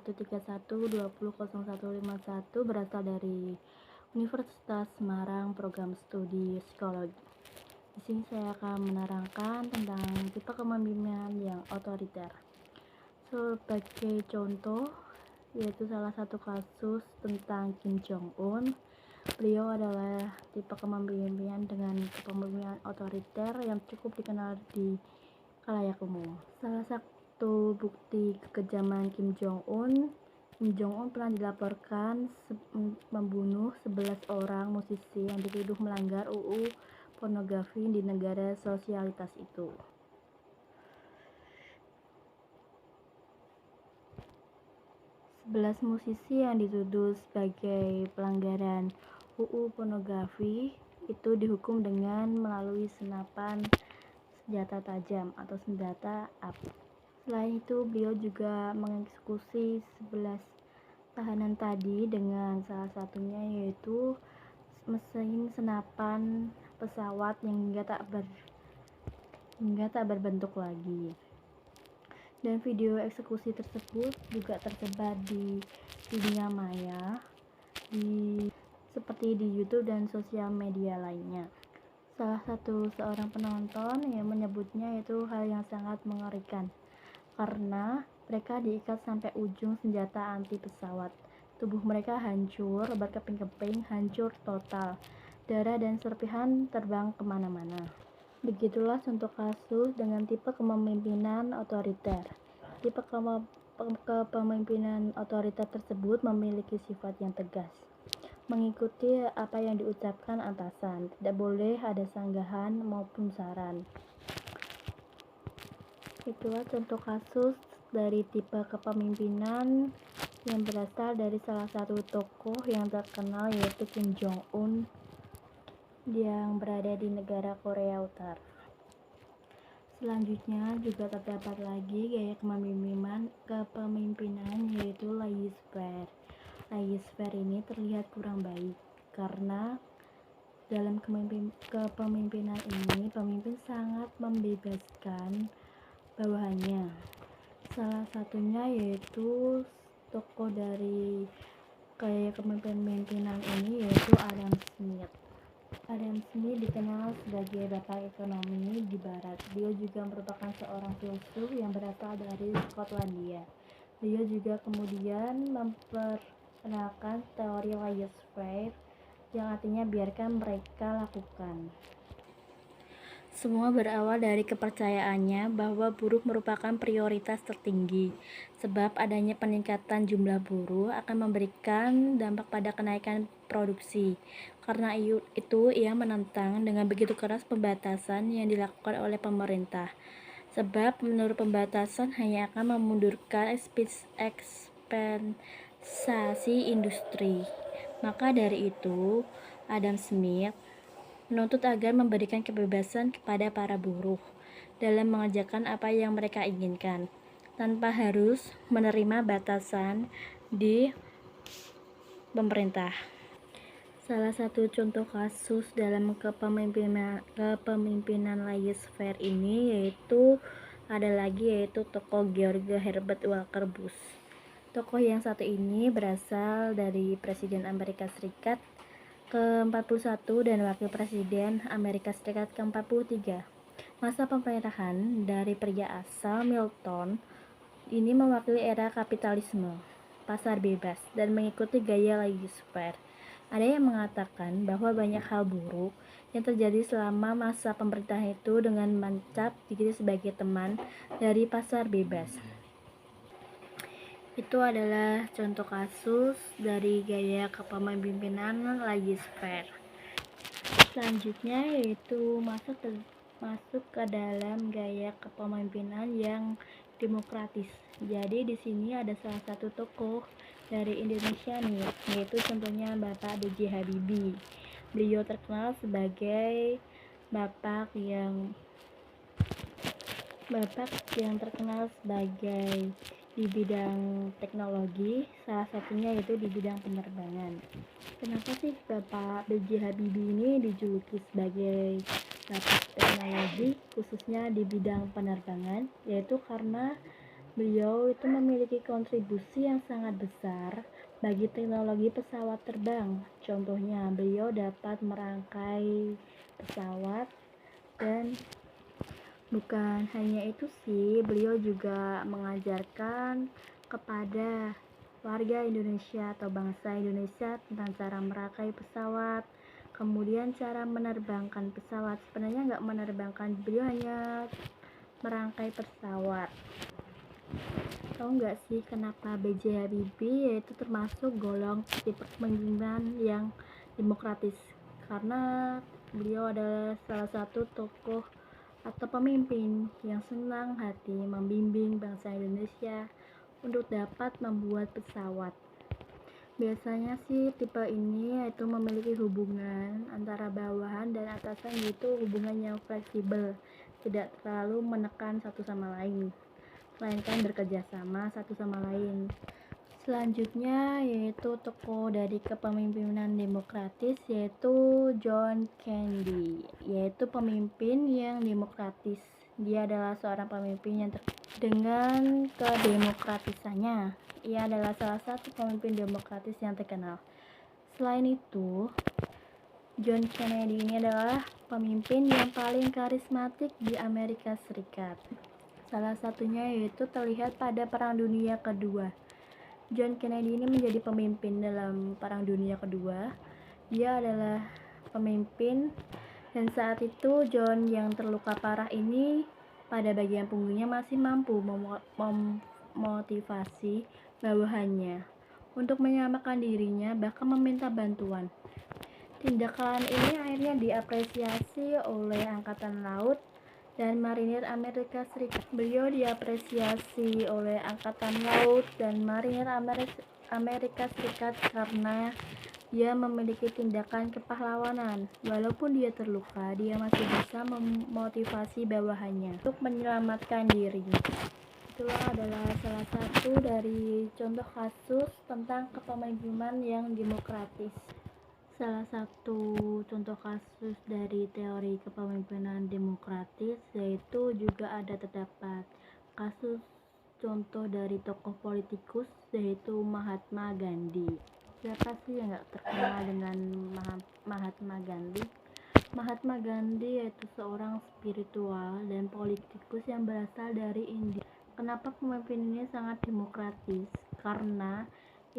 131200151 berasal dari Universitas Semarang, program studi psikologi. Di sini saya akan menerangkan tentang tipe kepemimpinan yang otoriter. Sebagai contoh, yaitu salah satu kasus tentang Kim Jong Un. Beliau adalah tipe kepemimpinan dengan kepemimpinan otoriter yang cukup dikenal di khalayak umum. Salah satu bukti kekejaman Kim Jong Un pernah dilaporkan membunuh 11 orang musisi yang dituduh melanggar UU pornografi di negara sosialitas itu. Sebelas musisi yang dituduh sebagai pelanggaran UU pornografi itu dihukum dengan melalui senapan senjata tajam atau senjata api. Selain itu, beliau juga mengeksekusi 11 tahanan tadi dengan salah satunya yaitu mesin senapan pesawat yang hingga tak berbentuk lagi. Dan video eksekusi tersebut juga tersebar di dunia maya seperti di YouTube dan sosial media lainnya. Salah satu seorang penonton yang menyebutnya itu hal yang sangat mengerikan karena mereka diikat sampai ujung senjata anti pesawat. Tubuh mereka hancur, berkeping-keping, hancur total. Darah dan serpihan terbang kemana-mana. Begitulah contoh kasus dengan tipe kepemimpinan otoriter. Tipe kepemimpinan otoriter tersebut memiliki sifat yang tegas, mengikuti apa yang diucapkan atasan, tidak boleh ada sanggahan maupun saran. Itulah contoh kasus dari tipe kepemimpinan yang berasal dari salah satu tokoh yang terkenal yaitu Kim Jong Un yang berada di negara Korea Utara. Selanjutnya juga terdapat lagi gaya kepemimpinan yaitu laissez-faire. Laissez-faire ini terlihat kurang baik karena dalam kepemimpinan ini pemimpin sangat membebaskan bawahannya. Salah satunya yaitu tokoh dari gaya kepemimpinan ini yaitu Adam Smith. Adam Smith dikenal sebagai bapak ekonomi di barat. Beliau juga merupakan seorang filsuf yang berasal dari Skotlandia. Beliau juga kemudian memperkenalkan teori laissez-faire yang artinya biarkan mereka lakukan. Semua berawal dari kepercayaannya bahwa buruh merupakan prioritas tertinggi, sebab adanya peningkatan jumlah buruh akan memberikan dampak pada kenaikan produksi. Karena itu ia menentang dengan begitu keras pembatasan yang dilakukan oleh pemerintah, sebab menurut pembatasan hanya akan memundurkan ekspansi industri. Maka dari itu, Adam Smith menuntut agar memberikan kebebasan kepada para buruh dalam mengerjakan apa yang mereka inginkan, tanpa harus menerima batasan di pemerintah. Salah satu contoh kasus dalam kepemimpinan laissez-faire ini yaitu tokoh George Herbert Walker Bush. Tokoh yang satu ini berasal dari Presiden Amerika Serikat ke-41 dan Wakil Presiden Amerika Serikat ke-43. Masa pemerintahan dari pria asal Milton ini mewakili era kapitalisme, pasar bebas, dan mengikuti gaya laissez-faire. Ada yang mengatakan bahwa banyak hal buruk yang terjadi selama masa pemerintahan itu dengan mencap diri sebagai teman dari pasar bebas. Itu adalah contoh kasus dari gaya kepemimpinan laissez-faire. Selanjutnya yaitu masuk ke dalam gaya kepemimpinan yang demokratis. Jadi di sini ada salah satu tokoh dari Indonesia nih, yaitu contohnya Bapak B.J. Habibie. Beliau terkenal sebagai bapak yang terkenal sebagai di bidang teknologi, salah satunya yaitu di bidang penerbangan. Kenapa sih Bapak B.J. Habibie ini dijuluki sebagai bapak teknologi, khususnya di bidang penerbangan? Yaitu karena Beliau itu memiliki kontribusi yang sangat besar bagi teknologi pesawat terbang. Contohnya, beliau dapat merangkai pesawat, dan bukan hanya itu sih, beliau juga mengajarkan kepada warga Indonesia atau bangsa Indonesia tentang cara merangkai pesawat, kemudian cara menerbangkan pesawat. Sebenarnya nggak menerbangkan, beliau hanya merangkai pesawat. Tahu nggak sih kenapa B.J. Habibie yaitu termasuk golong tipe kepemimpinan yang demokratis? Karena beliau adalah salah satu tokoh atau pemimpin yang senang hati membimbing bangsa Indonesia untuk dapat membuat pesawat. Biasanya sih tipe ini yaitu memiliki hubungan antara bawahan dan atasan, yaitu hubungan yang fleksibel, tidak terlalu menekan satu sama lain, melainkan bekerja sama satu sama lain. Selanjutnya yaitu tokoh dari kepemimpinan demokratis, yaitu John Kennedy, yaitu pemimpin yang demokratis. Dia adalah seorang pemimpin yang dengan kedemokratisannya, ia adalah salah satu pemimpin demokratis yang terkenal. Selain itu, John Kennedy ini adalah pemimpin yang paling karismatik di Amerika Serikat. Salah satunya yaitu terlihat pada Perang Dunia Kedua. John Kennedy ini menjadi pemimpin dalam Perang Dunia Kedua. Dia adalah pemimpin, dan saat itu John yang terluka parah ini pada bagian punggungnya masih mampu memotivasi bawahannya untuk menyelamatkan dirinya, bahkan meminta bantuan. Tindakan ini akhirnya diapresiasi oleh Angkatan Laut dan Marinir Amerika Serikat. Beliau diapresiasi oleh Angkatan Laut dan Marinir Amerika Serikat karena dia memiliki tindakan kepahlawanan. Walaupun dia terluka, dia masih bisa memotivasi bawahannya untuk menyelamatkan diri. Itulah adalah salah satu dari contoh kasus tentang kepemimpinan yang demokratis. Salah satu contoh kasus dari teori kepemimpinan demokratis yaitu juga terdapat kasus contoh dari tokoh politikus, yaitu Mahatma Gandhi. Siapa sih yang gak terkenal dengan Mahatma Gandhi? Mahatma Gandhi yaitu seorang spiritual dan politikus yang berasal dari India. Kenapa pemimpin ini sangat demokratis? Karena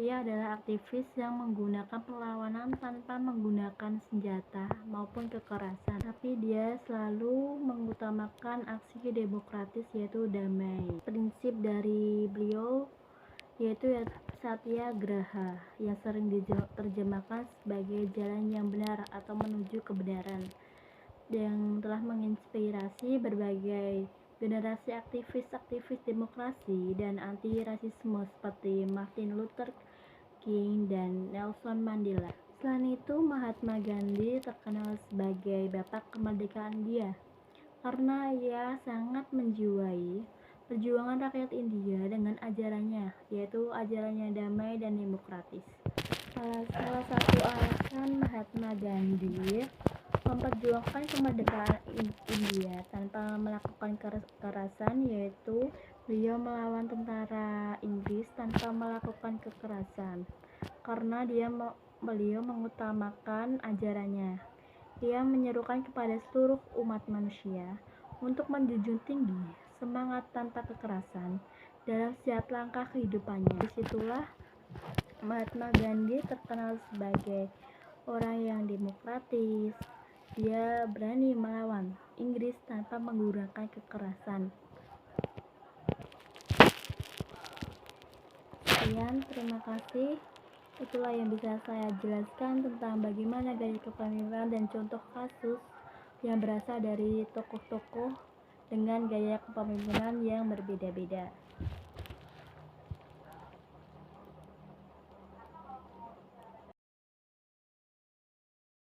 ia adalah aktivis yang menggunakan perlawanan tanpa menggunakan senjata maupun kekerasan, tapi dia selalu mengutamakan aksi demokratis yaitu damai. Prinsip dari beliau yaitu Satyagraha, yang sering diterjemahkan sebagai jalan yang benar atau menuju kebenaran, yang telah menginspirasi berbagai generasi aktivis demokrasi dan anti rasisme seperti Martin Luther King dan Nelson Mandela. Selain itu, Mahatma Gandhi terkenal sebagai bapak kemerdekaan India karena ia sangat menjiwai perjuangan rakyat India dengan ajarannya, yaitu ajarannya damai dan demokratis. Salah satu alasan Mahatma Gandhi memperjuangkan kemerdekaan India tanpa melakukan kekerasan, yaitu beliau melawan tentara Inggris tanpa melakukan kekerasan, karena beliau mengutamakan ajarannya. Ia menyerukan kepada seluruh umat manusia untuk menjunjung tinggi semangat tanpa kekerasan dalam setiap langkah kehidupannya. Disitulah Mahatma Gandhi terkenal sebagai orang yang demokratis. Dia berani melawan Inggris tanpa menggunakan kekerasan. Sekian, terima kasih. Itulah yang bisa saya jelaskan tentang bagaimana gaya kepemimpinan dan contoh kasus yang berasal dari tokoh-tokoh dengan gaya kepemimpinan yang berbeda-beda.